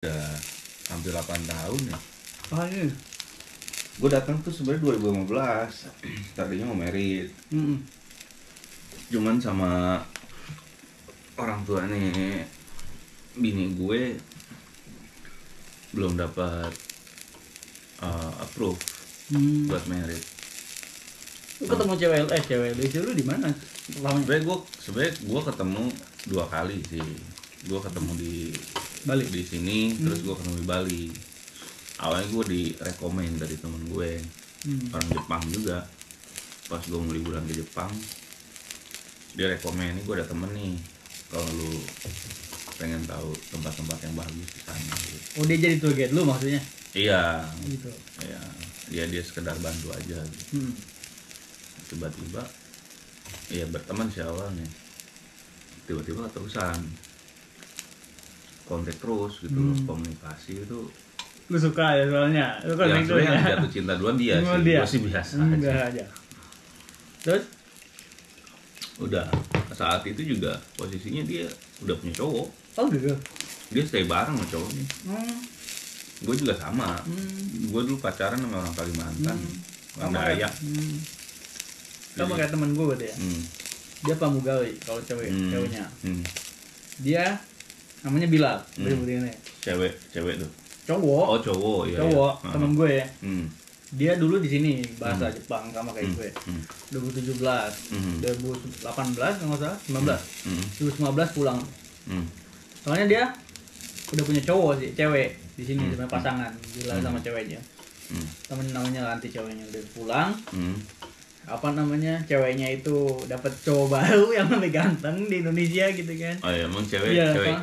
Udah hampir 8 tahun ya. Oh iya. Gue datang tuh sebenarnya 2015. Tadinya mau merit. Cuman sama orang tua nih bini gue belum dapat approve buat merit. Lu ketemu cewek lu di mana? Sebenarnya gue ketemu 2 kali sih. Gue ketemu di Bali. di sini, terus gue ketemu di Bali. Awalnya gue direkomend dari temen gue, orang Jepang juga. Pas gue mau liburan ke Jepang, dia rekomend, ini gue ada temen nih, kalau lu pengen tahu tempat-tempat yang bagus di sana gitu. Oh, dia jadi tour guide lu maksudnya? Iya, Gitu. iya, dia sekedar bantu aja gitu. Tiba-tiba ya berteman sih awalnya, tiba-tiba keterusan kontak terus gitu. Komunikasi itu Lu suka ya soalnya. Lu kan ya itu sebenarnya ya. yang jatuh cinta duluan dia sih, gue sih biasa aja. Terus udah saat itu juga posisinya dia udah punya cowok. oh gitu. Dia stay bareng sama cowoknya. Gue juga sama. Gue dulu pacaran sama orang Kalimantan, orang Dayak. Sama kayak temen gue berarti ya. Dia pramugari kalau ceweknya. Dia namanya Bilal. Cewek tuh. Cowok. Oh cowok ya. Cowok, ya. temen gue ya. Dia dulu di sini bahasa Jepang sama kayak gue. 2017, 2018 kalau nggak salah, 2015 pulang. Soalnya dia udah punya cowok sih, cewek di sini sebenarnya pasangan, Bilal sama ceweknya. Temen namanya Lanti ceweknya udah pulang. Apa namanya, ceweknya itu dapat cowok baru yang lebih ganteng di Indonesia gitu kan. Oh ya, emang cewek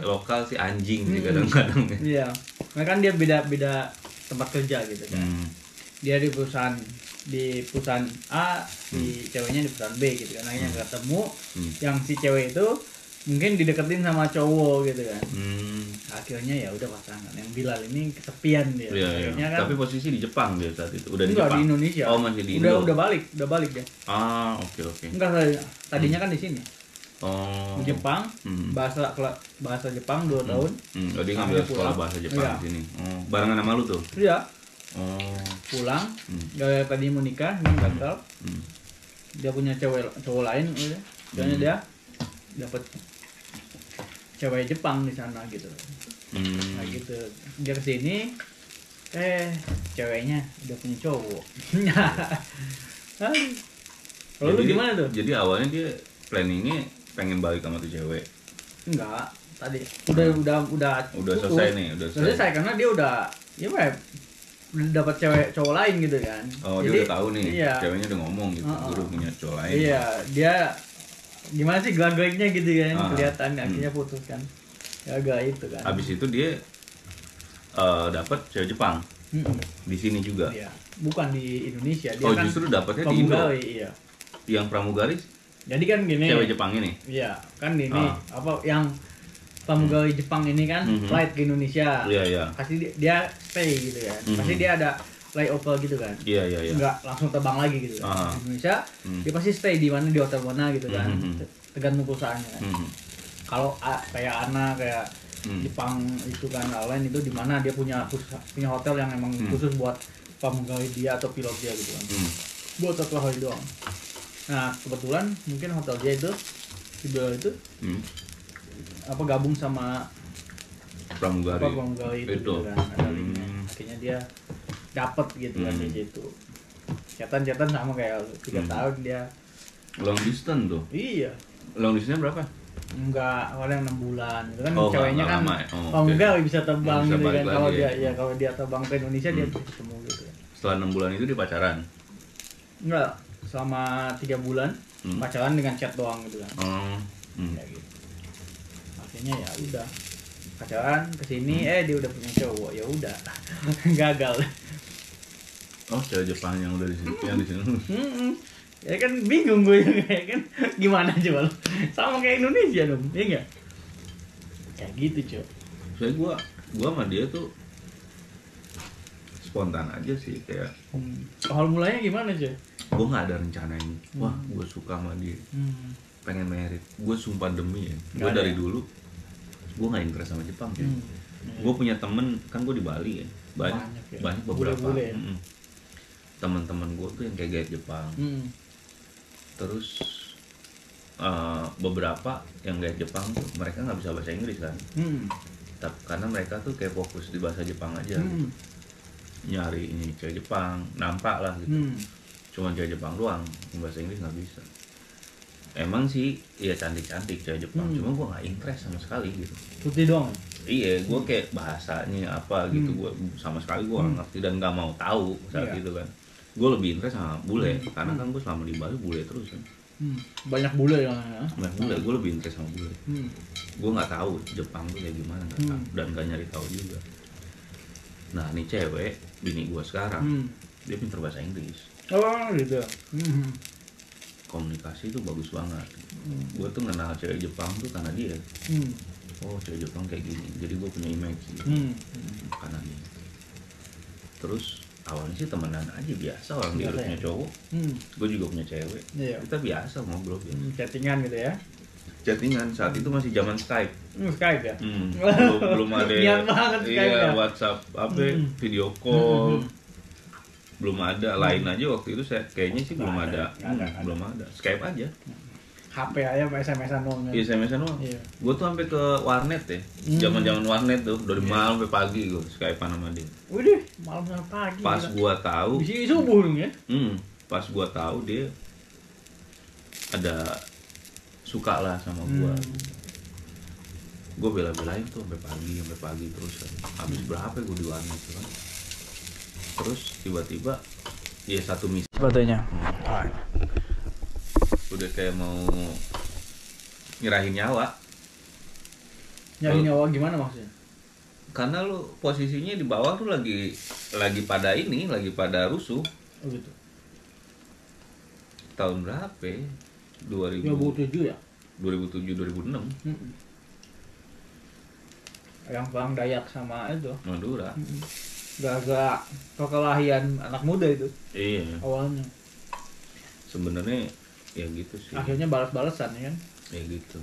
lokal sih anjing sih kadang-kadang. Iya. Nah kan dia beda tempat kerja gitu kan. Dia di perusahaan A, si ceweknya di perusahaan B gitu kan. Akhirnya ketemu yang si cewek itu mungkin dideketin sama cowok gitu kan. Akhirnya ya udah pasangan. Yang Bilal ini kesepian dia. Iya. Kan, tapi posisi di Jepang dia saat itu. Udah di enggak, Jepang. Di Indonesia. Oh, masih di Indo. Udah balik dia. Ah, oke. Enggak, tadinya kan di sini. Oh. Di Jepang, bahasa Jepang 2 tahun. Oh, dia ngambil sekolah bahasa Jepang di sini. Oh, barengan sama lu tuh? Iya. Oh. Pulang, tadi mau nikah, ini gagal. Dia punya cowok lain, udah. Soalnya dia dapat cewek Jepang di sana gitu. Nah gitu, dia kesini, ceweknya udah punya cowok. Kalau lu gimana tuh? Jadi awalnya dia planningnya pengen balik sama tuh cewek. Enggak, tadi udah selesai nih, udah selesai karena dia udah dapat cowok lain gitu kan. Oh, jadi, dia udah tahu nih, iya. Ceweknya udah ngomong gitu, gue udah punya cowok lain. Iya, dia gimana sih gerak-geriknya gitu kan, kelihatan akhirnya putus kan. Ya agak itu kan. Habis itu dia dapat cewek Jepang. Di sini juga. Iya. Bukan di Indonesia, dia kan justru dapatnya di Indo. Iya. Yang pramugari jadi kan gini. Cewek Jepang ini. Iya, kan gini, apa yang pramugari Jepang ini kan flight ke Indonesia. Iya. Pasti dia stay gitu kan. Pasti dia ada layover gitu kan. Iya. Enggak langsung terbang lagi gitu kan. Di Indonesia dia pasti stay di mana, di hotel mana gitu kan. Tergantung perusahaannya kan. Kalau kayak kayak Jepang itu kan lain itu di mana dia punya hotel yang emang khusus buat pramugari dia atau pilot dia gitu kan. Buat satu hari doang. Nah, kebetulan mungkin hotel dia itu si Bilal itu gabung sama pramugari itu gitu kan. Ada linknya. Akhirnya dia dapat gitu kan di situ. Chatan sama kayak 3 tahun dia. Long distance tuh. Iya. Long distance berapa? Enggak, awalnya 6 bulan gitu kan. Ceweknya kan enggak bisa terbang gitu kan. Kalau dia terbang ke Indonesia dia bisa ketemu gitu. Setelah 6 bulan itu dia pacaran? Enggak, selama 3 bulan pacaran dengan chat doang gitu kan. Kayak gitu. Akhirnya ya udah pacaran kesini, dia udah punya cowok, ya udah gagal. Oh, cewek Jepang yang udah di sini, yang di sini. Ya kan bingung gue ya kan, gimana coba lo? Sama kayak Indonesia dong, ya enggak? Kayak gitu, Cok. Soalnya gua sama dia tuh spontan aja sih, kayak awal mulanya gimana, Cok? Gua nggak ada rencana ini. Wah, gua suka sama dia. Pengen merit. Gua sumpah demi ya. Gua dari dulu gua nggak interest sama Jepang ya. Gue punya temen, kan gue di Bali ya, banyak beberapa teman-teman gue tuh yang kayak gaya Jepang. Terus beberapa yang gaya Jepang tuh mereka nggak bisa bahasa Inggris kan, tapi karena mereka tuh kayak fokus di bahasa Jepang aja gitu. Nyari ini cewek Jepang, nampak lah gitu. Cuman cewek Jepang doang, bahasa Inggris nggak bisa. Emang sih ya cantik-cantik cewek Jepang, cuma gue nggak interest sama sekali gitu. Putih doang? Iya, gue kayak bahasanya apa gitu, gue sama sekali gue nggak ngerti dan nggak mau tahu saat itu kan. Gue lebih interest sama bule, karena kan gue selama di Bali bule terus kan. Banyak bule ya? Banyak bule, gue lebih interest sama bule. Gue nggak tahu Jepang tuh kayak gimana, nggak tahu dan nggak nyari tahu juga. Nah ini cewek, bini gue sekarang, dia pinter bahasa Inggris. Oh gitu. Komunikasi tuh bagus banget. Gue tuh kenal cewek Jepang tuh karena dia. Oh cewek Jepang kayak gini, jadi gue punya image gitu. Karena dia. Terus awalnya sih temenan aja biasa, orang dia punya cowok, gue juga punya cewek. Kita biasa ngobrol gitu. Chattingan gitu ya? Chattingan saat itu masih zaman Skype. Skype ya? Belum ada. Niat banget Skype ya? WhatsApp, video call. Belum ada, lain aja waktu itu saya kayaknya sih belum ada. Belum ada. Skype aja. HP aja SMS-an doang. Iya, SMS-an doang. Gue tuh sampai ke warnet ya. Zaman-zaman warnet tuh dari malam sampai pagi gue Skype-an sama dia. Udah, malam sampai pagi. Pas gua tahu. Bisa subuh ya? Pas gua tahu dia ada suka lah sama gua. Gue bela-belain tuh sampai pagi terus kan. Habis berapa gue di warnet tuh kan. Terus tiba-tiba ya satu misi fotonya. Udah kayak mau nyerahin nyawa. Nyerahin nyawa gimana maksudnya? Karena lu posisinya di bawah tuh lagi pada rusuh. Oh gitu. Tahun berapa ya? 2007 ya? 2007 2006. Yang perang Dayak sama itu Madura. Gara-gara kekelahian anak muda itu. Iya. Awalnya. Sebenarnya ya gitu sih. Akhirnya balas-balasan ya kan? Ya gitu.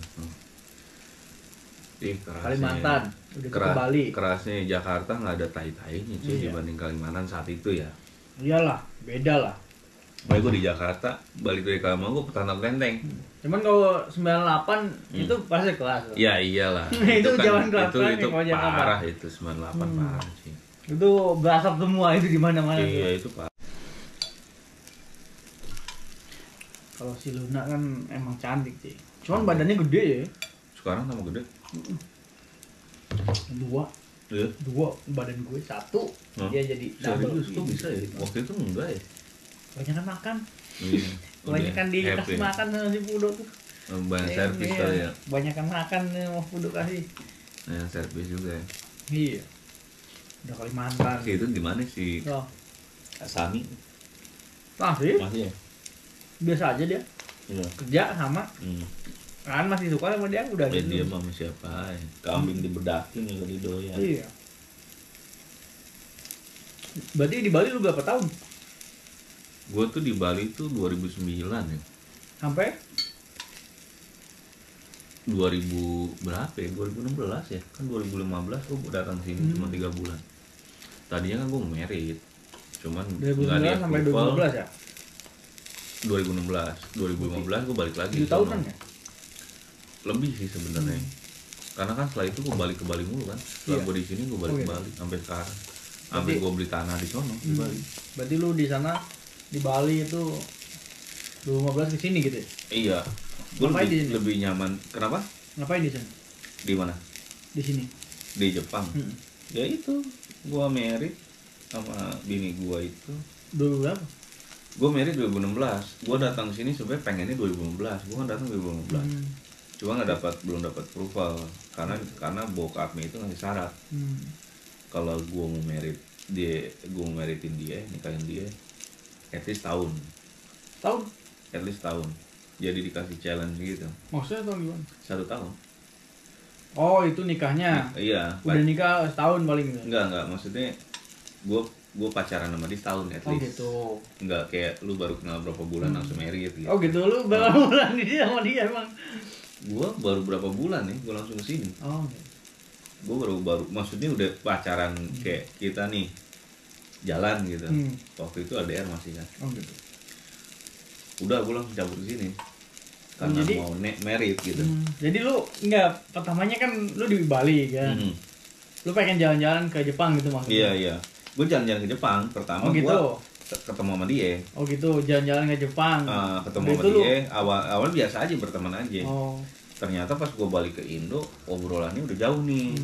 Kalimantan udah ke Bali. Kerasnya Jakarta nggak ada tai-tainya sih dibanding Kalimantan saat itu ya. Iyalah, beda lah. Baik gue di Jakarta, balik dari Kalimantan gue petantang Klenteng. Cuman kalau 98 itu pasti kelas. Ya iyalah. itu kan, zaman kelas itu parah itu 98 parah sih. Itu berasap semua itu di mana-mana. Iya itu parah. Kalau si Luna kan emang cantik sih. Cuman badannya gede ya. Sekarang tambah gede. Dua badan gue satu. Dia jadi double. Serius kok bisa ya? Waktu itu enggak ya? Banyak makan. Banyak kan dikasih makan sama si Pudo tuh. Banyak servis kali ya. Banyak makan sama Pudo kasih. Banyak servis juga ya. Iya. Udah Kalimantan. Itu gimana sih? Sami? Masih ya? Biasa aja dia. Kerja sama. Kan masih suka sama dia udah gitu. Dia sama siapa ya? Kambing dibedakin juga didoyan. Iya. Berarti di Bali lu berapa tahun? Gue tuh di Bali tuh 2009 ya. Sampai? 2000 berapa ya? 2016 ya? Kan 2015 gue datang sini cuma 3 bulan. Tadinya kan gue merit. Cuman 2009 sampai 2015 ya? 2015 gue balik lagi. 7 tahunan ya? Lebih sih sebenarnya. Karena kan setelah itu gue balik ke Bali mulu kan. Setelah gue di sini gue balik ke Bali sampai sekarang. Sampai gue beli tanah di sono di Bali. Berarti lu di sana di Bali itu 2015 ke sini gitu ya? Iya. Gue lebih nyaman. Kenapa? Ngapain di sana? Di mana? Di sini. Di Jepang. Ya itu, gue merit sama bini gue itu. Dulu berapa? Gue merit 2016. Gue datang sini sebenarnya pengennya 2015. Gue kan datang 2015. Cuma belum dapat approval karena bokapnya itu ngasih syarat. Kalau gue mau merit meritin dia, nikahin dia, at least tahun. Tahun? At least tahun. Jadi dikasih challenge gitu. Maksudnya tahun gimana? 1 tahun. Oh itu nikahnya? Iya. Udah nikah setahun paling? Enggak. Maksudnya gue pacaran sama dia setahun at least. Oh gitu. Enggak kayak lu baru kenal berapa bulan langsung merit gitu. Oh gitu, lu berapa bulan di sama dia emang? Gue baru berapa bulan nih, gue langsung kesini. Oh gitu. gue baru maksudnya udah pacaran kayak kita nih jalan gitu. Waktu itu LDR masih kan. Oh gitu. Udah gue langsung cabut ke sini karena jadi, mau merit gitu. Jadi lu enggak, pertamanya kan lu di Bali kan. Lu pengen jalan-jalan ke Jepang gitu maksudnya? Iya. Gue jalan-jalan ke Jepang pertama. Gitu. Gue ketemu sama dia. Oh gitu, jalan-jalan ke Jepang. Ketemu sama dia. Awal biasa aja, berteman aja. Oh. Ternyata pas gue balik ke Indo, obrolannya udah jauh nih.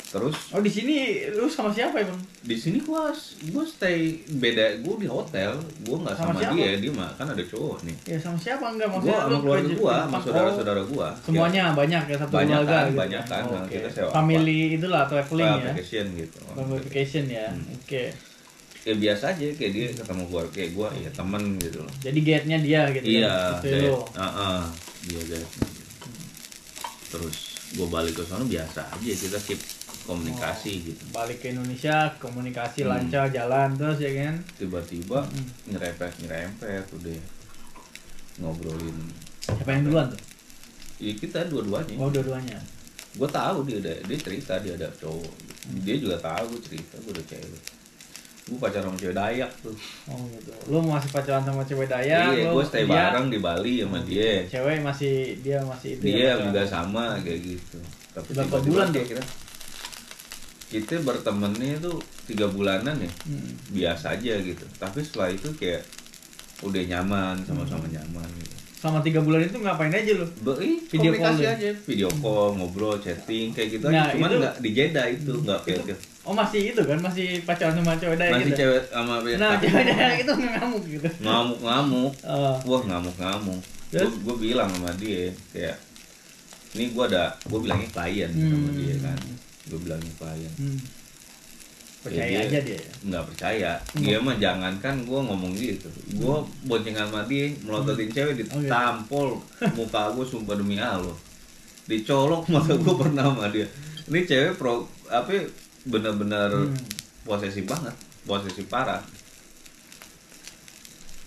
Terus di sini lu sama siapa emang? Di sini gue stay beda, gue di hotel, gue nggak sama dia mah kan ada cowok nih. Ya sama siapa enggak maksudnya? Gue sama keluarga gue, sama saudara-saudara gue. Semuanya ya, banyak ya, satu keluarga gitu. Banyak kan. Oh, okay. Kita sewa family itulah, traveling ya. Vacation gitu. Vacation ya. Oke. Ya biasa aja kayak dia ketemu keluarga kayak gue, ya temen gitu loh. Jadi gate-nya dia gitu. Iya. Dia guys. Terus gue balik ke sana biasa aja, kita keep komunikasi gitu. Balik ke Indonesia, komunikasi lancar, jalan terus ya kan. Tiba-tiba nyerempet udah ngobrolin. Siapa yang duluan tuh? Iya kita dua-duanya. Oh dua-duanya. Gue tahu dia cerita dia ada cowok. Dia juga tahu gue cerita gue udah cewek. Gue pacaran sama cewek Dayak tuh. Oh gitu. Lu masih pacaran sama cewek Dayak? Iya, gue stay bareng di Bali sama dia. Cewek dia masih itu. Dia juga sama kayak gitu. Tapi berapa bulan tuh kira? Kita bertemannya itu 3 bulanan ya, biasa aja gitu. Tapi setelah itu kayak udah nyaman, sama-sama nyaman gitu. Sama 3 bulan itu ngapain aja lu? Video call aja, video call, ngobrol, chatting kayak gitu aja. Cuman nggak di Jeddah itu, nggak kayak. Oh masih itu kan, masih pacaran sama cewek Dayak masih gitu? Cewek sama Nah cewek Dayak itu ngamuk gitu? Ngamuk. Wah ngamuk. Gue bilang sama dia kayak, ini gue bilangnya klien sama dia kan. Gue bilangnya klien. Percaya aja dia? Nggak percaya. Dia mah jangankan gue ngomong gitu. Gue boncengan sama dia, melototin cewek, ditampol muka gue sumpah demi Allah. Dicolok mata gue pernah sama dia. Ini cewek benar-benar posesif banget, posesif parah.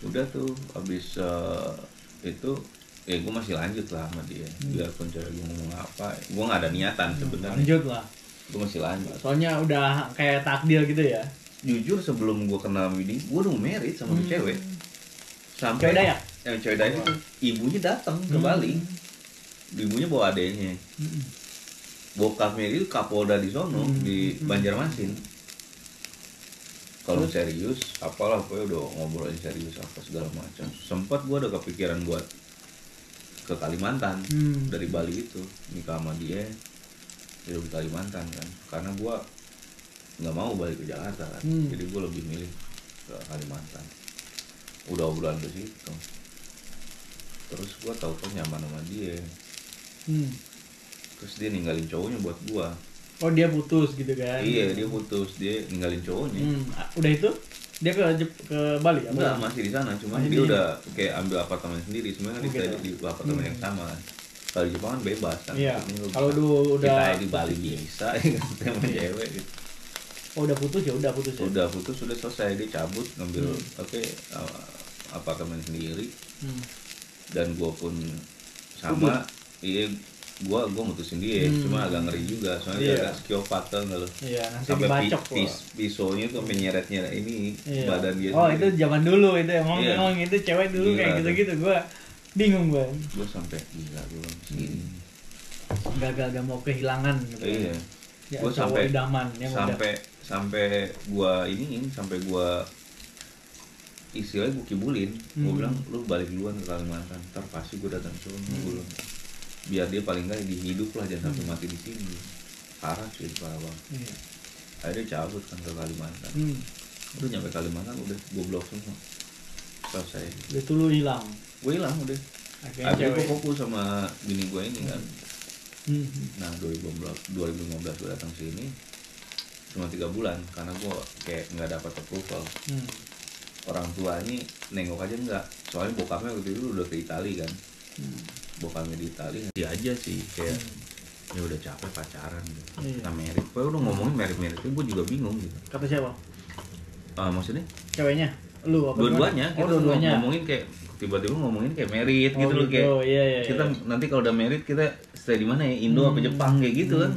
Udah tuh abis itu ya gue masih lanjut lah sama dia. Biarpun cewek gue ngomong apa, gue nggak ada niatan sebenarnya. Lanjut lah. Gue masih lanjut. Soalnya udah kayak takdir gitu ya. Jujur sebelum gue kenal Widi, gue udah married sama cewek. Sampai cewek Dayak. Yang cewek Dayak itu ibunya datang ke Bali. Ibunya bawa adeknya. Bokapnya itu Kapolda di sono di Banjarmasin. Kalau serius, apalah gue udah ngobrolin serius apa segala macam. Sempat gue ada kepikiran buat ke Kalimantan dari Bali itu, nikah sama dia. Di Kalimantan kan, karena gue nggak mau balik ke Jakarta kan, jadi gue lebih milih ke Kalimantan. Udah obrolan ke situ, terus gue tahu nyaman sama dia, terus dia ninggalin cowoknya buat gue. Oh dia putus gitu kan? Iya dia putus, dia ninggalin cowoknya. Udah itu dia ke Bali? Enggak, masih di sana, cuma dia udah kayak ambil apartemen sendiri, sebenarnya kan di apartemen yang sama kan. Kalau di Jepang kan bebas kan. Iya. Kalau udah kita di Bali bisa ya kan sama cewek gitu. Oh udah putus ya? Udah putus sudah selesai, dia cabut ngambil apartemen sendiri. Dan gue pun sama. Iya, gue mutusin dia. Cuma agak ngeri juga soalnya dia agak psikopat kan lo. Iya, nanti sampai dibacok pisaunya tuh sampai nyeret ini badan dia. Oh sendiri. Itu zaman dulu itu emang itu cewek dulu kayak gitu-gitu. Gue bingung gue sampai gila gue segini gak mau kehilangan gitu. Iya ya, gue sampai idaman, sampai gue sampai gue istilahnya gue kibulin. Gue bilang lu balik duluan ke Kalimantan, ntar pasti gue datang ke sana. Biar dia paling nggak hidup lah, jangan sampai mati di sini. Parah sih, parah banget. Akhirnya cabut kan ke Kalimantan. Udah nyampe Kalimantan udah gue blok semua, selesai. Itu lu hilang? Gue hilang udah. Akhirnya gue fokus sama bini gue ini kan. Nah 2015 gue datang sini cuma 3 bulan karena gue kayak nggak dapat approval. Orang tuanya nengok aja enggak, soalnya bokapnya waktu itu udah ke Italia kan. Bokapnya di Italia dia aja sih kayak ya udah capek pacaran gitu. Nah merit, gue udah ngomongin merit itu gue juga bingung gitu. Kata siapa? Maksudnya? Ceweknya? Lu apa? Dua-duanya. Kita ngomongin kayak tiba-tiba ngomongin kayak merit gitu loh kayak. Iya, kita nanti kalau udah merit kita stay di mana ya, Indo apa Jepang kayak gitu kan.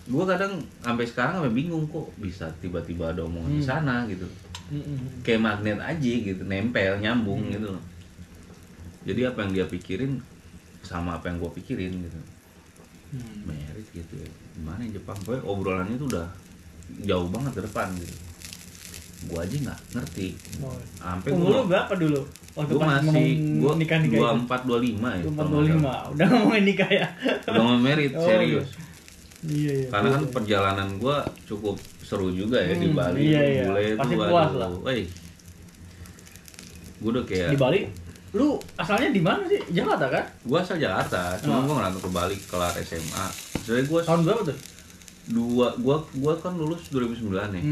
gue kadang sampai sekarang sampai bingung kok bisa tiba-tiba ada omongan di sana gitu. Kayak magnet aja gitu, nempel, nyambung gitu loh. Jadi apa yang dia pikirin sama apa yang gue pikirin gitu. Merit gitu ya. Gimana ya Jepang? Pokoknya obrolannya tuh udah jauh banget ke depan gitu. Gue aja nggak ngerti. Sampai umur lu berapa dulu? Waktu gue pas masih gue nikah 24-25 ya. 24-25 udah ngomongin nikah ya? Udah ngomongin merit, serius. Iya. Karena kan perjalanan gue cukup seru juga ya di Bali. Iya. Bule Pasti tuh puas lah. Gue udah kayak di Bali. Lu asalnya di mana sih? Jakarta kan? Gue asal Jakarta, cuma gue ngerantau ke Bali kelar SMA. Jadi gue tahun berapa tuh? Gue kan lulus 2009 ya.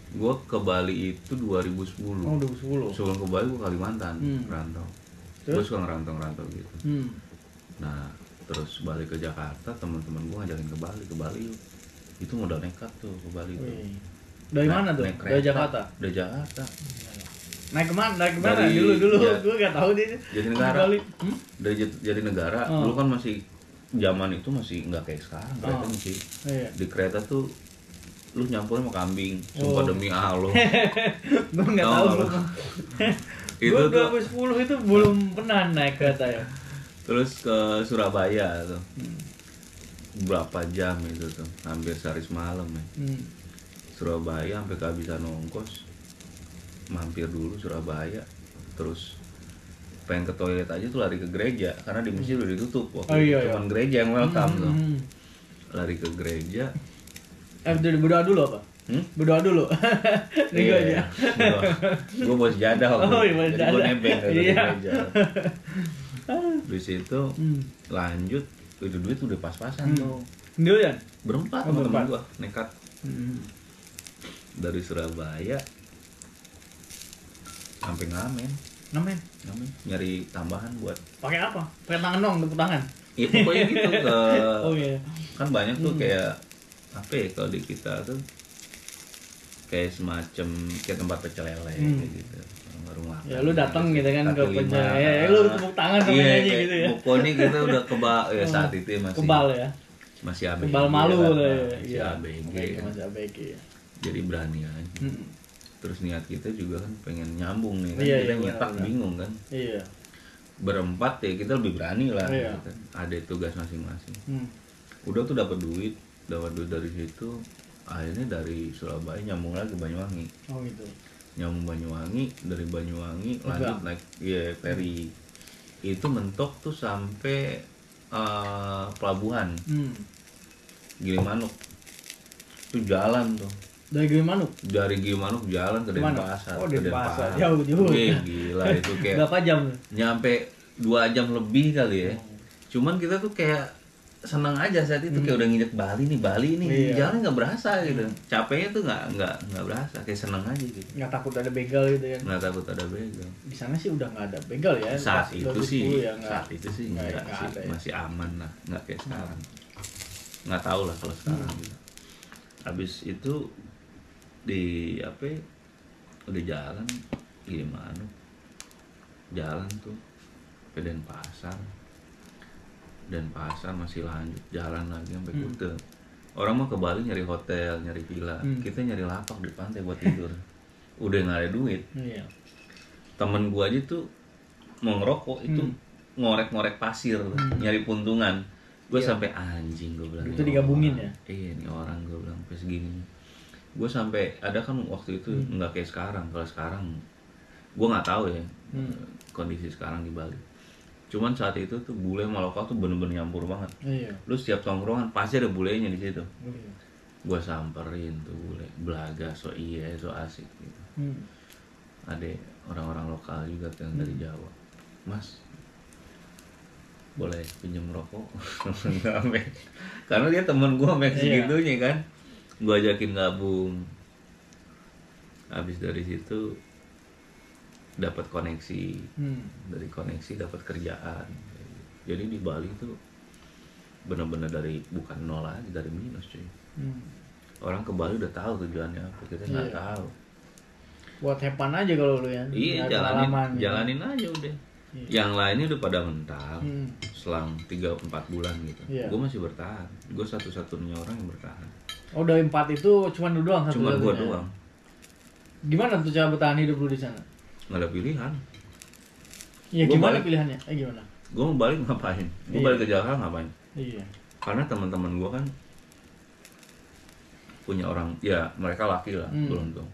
Gue ke Bali itu 2010. Oh 2010. Sebelum ke Bali gue Kalimantan, rantau. Gue suka ngerantau gitu. Nah terus balik ke Jakarta, teman-teman gue ngajakin ke Bali yuk. Itu modal nekat tuh ke Bali tuh. Dari mana tuh? Dari Jakarta. Dari Jakarta. Naik kemana? Dari, dulu gue nggak tahu deh. Jatinegara. Dari Jatinegara. Dulu kan masih zaman itu masih nggak kayak sekarang kereta sih. Di kereta tuh lu nyampur sama kambing. Sumpah demi Allah. Gue nggak tahu. Itu 2010 itu belum pernah naik kereta ya. Terus ke Surabaya tuh. Berapa jam itu tuh? Hampir sehari semalam ya. Surabaya sampai kehabisan ongkos. Mampir dulu Surabaya, terus pengen ke toilet aja tuh lari ke gereja karena di Mesir udah ditutup waktu cuman gereja yang welcome tuh. Lari ke gereja. Berdoa dulu apa? Berdoa dulu. Iya. Gue bos jadah waktu. Jadi gue nebeng ke gereja. Di situ lanjut, itu duit udah pas-pasan tuh. Sendirian? Berempat sama temen gue, nekat. Dari Surabaya sampai ngamen nyari tambahan buat pakai apa? Pakai tangan dong, tepuk tangan. Iya pokoknya gitu ke iya. Kan banyak tuh kayak apa ya kalau di kita tuh kayak semacam kayak tempat pecel lele kayak gitu, warung makan. Ya lu datang gitu kan ke pecel lele, lu tepuk tangan sama nyanyi gitu ya. Pokoknya kita udah kebal ya saat itu masih kebal ya. Masih ABG. Kebal malu ya. Masih ABG. Jadi berani aja. Terus niat kita juga kan pengen nyambung nih kan, kita nyetak bingung kan. Iya. Berempat ya kita lebih berani lah gitu kan. Ada tugas masing-masing. Udah tuh dapat duit dari situ. Akhirnya dari Surabaya nyambung lagi ke Banyuwangi. Oh gitu. Nyambung Banyuwangi, dari Banyuwangi lanjut naik ferry. Itu mentok tuh sampai pelabuhan. Gilimanuk. Itu jalan tuh. Dari Gilimanuk jalan ke Denpasar. Oh, Denpasar. Jauh. Gila itu kayak berapa jam? Nyampe 2 jam lebih kali ya. Cuman kita tuh kayak senang aja saat itu kayak udah nginjek Bali nih. Jalan nggak berasa gitu. Capeknya tuh nggak berasa, kayak seneng aja gitu. Nggak takut ada begal gitu ya? Nggak takut ada begal. Di sana sih udah nggak ada begal ya? Saat itu sih nggak sih, masih aman lah, nggak kayak sekarang. Nggak tahu lah kalau sekarang gitu. Habis itu udah jalan gimana? Jalan tuh ke Denpasar masih lanjut jalan lagi sampai Kute. Orang mah ke Bali nyari hotel, nyari villa. Kita nyari lapak di pantai buat tidur. Udah nggak ada duit. Temen gua aja tuh mau ngerokok itu ngorek-ngorek pasir, nyari puntungan. Gue sampai anjing gue bilang. Itu digabungin ya? Iya nih orang gue bilang sampai segini. Gue sampai ada kan waktu itu nggak kayak sekarang. Kalau sekarang gue nggak tahu ya kondisi sekarang di Bali. Cuman saat itu tuh bule sama lokal tuh bener-bener nyampur banget. Iya. Lu setiap tongkrongan pasti ada bulenya di situ. Iya. Gue samperin tuh bule, belaga so asik gitu. Ada orang-orang lokal juga yang dari Jawa. Mas, boleh pinjam rokok? Karena dia temen gue sampai segitunya kan. Gue ajakin gabung. Habis dari situ dapat koneksi, dari koneksi dapat kerjaan. Jadi di Bali tuh benar-benar dari bukan nol lagi, dari minus cuy. Orang ke Bali udah tahu tujuannya apa, kita nggak tahu. Buat hepan aja kalau lu ya. Iya, jalanin aja udah. Yang lainnya udah pada mental selang 3-4 bulan gitu. Gue masih bertahan. Gue satu-satunya orang yang bertahan. Oh, dari 4 itu cuma lu doang? Cuma gue doang. Gimana tuh cara bertahan hidup lu di sana? Nggak ada pilihan. Ya gimana pilihannya? Gimana? Gue mau balik ngapain? Gue balik ke Jakarta ngapain? Iya. Karena teman-teman gue kan punya orang, ya mereka laki lah, beruntung.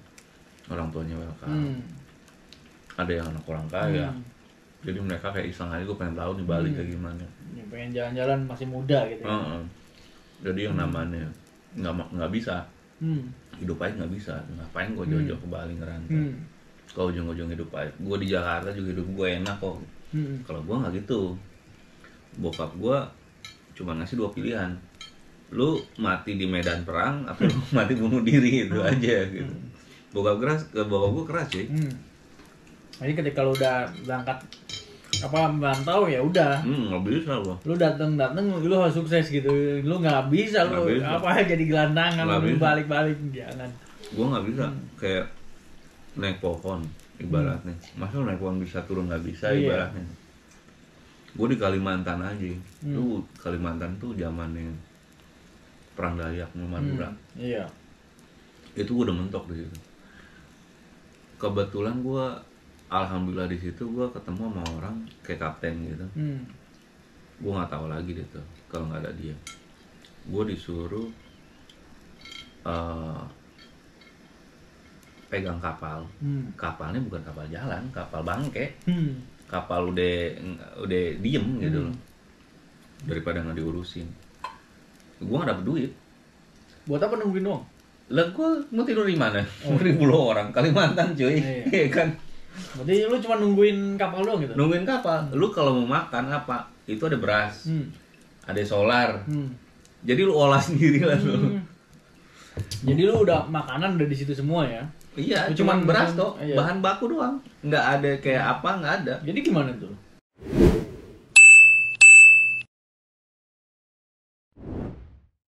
Orang tuanya welcome. Ada yang anak orang kaya. Jadi mereka kayak iseng aja, gue pengen tahu nih Bali kayak gimana. Ya, pengen jalan-jalan masih muda gitu ya. Jadi yang namanya nggak bisa. Hidup aja nggak bisa. Ngapain gue jauh-jauh ke Bali ngerantau. Kalau ujung-ujung hidup aja. Gue di Jakarta juga hidup gue enak kok. Kalau gue nggak gitu. Bokap gue cuma ngasih 2 pilihan. Lu mati di medan perang atau lu mati bunuh diri, itu aja gitu. Bokap gue keras sih. Jadi ketika lu udah berangkat merantau ya udah. Nggak bisa lu dateng lu harus sukses gitu. Lu nggak bisa lu apa jadi gelandangan, lu balik-balik, jangan. Gue nggak bisa kayak naik pohon ibaratnya. Masa naik pohon bisa turun nggak bisa ibaratnya. Gue di Kalimantan aja. Lu Kalimantan tuh zamannya perang Dayak Madura. Iya. Itu gue udah mentok di situ. Kebetulan gue alhamdulillah di situ gue ketemu sama orang kayak kapten gitu. Gue nggak tahu lagi deh tuh kalau nggak ada dia. Gue disuruh pegang kapal. Kapalnya bukan kapal jalan, kapal bangke. Kapal udah diem gitu loh. Daripada nggak diurusin. Gue nggak dapet duit. Buat apa nungguin doang? Lah gue mau tidur di mana? 1000 orang Kalimantan cuy. Iya kan. Berarti lu cuma nungguin kapal doang gitu? Nungguin kapal. Lu kalau mau makan apa? Itu ada beras. Ada solar. Jadi lu olah sendiri lah lu. Jadi lu udah makanan udah di situ semua ya? Iya, cuma beras kok. Bahan baku doang. Nggak ada kayak apa, nggak ada. Jadi gimana tuh?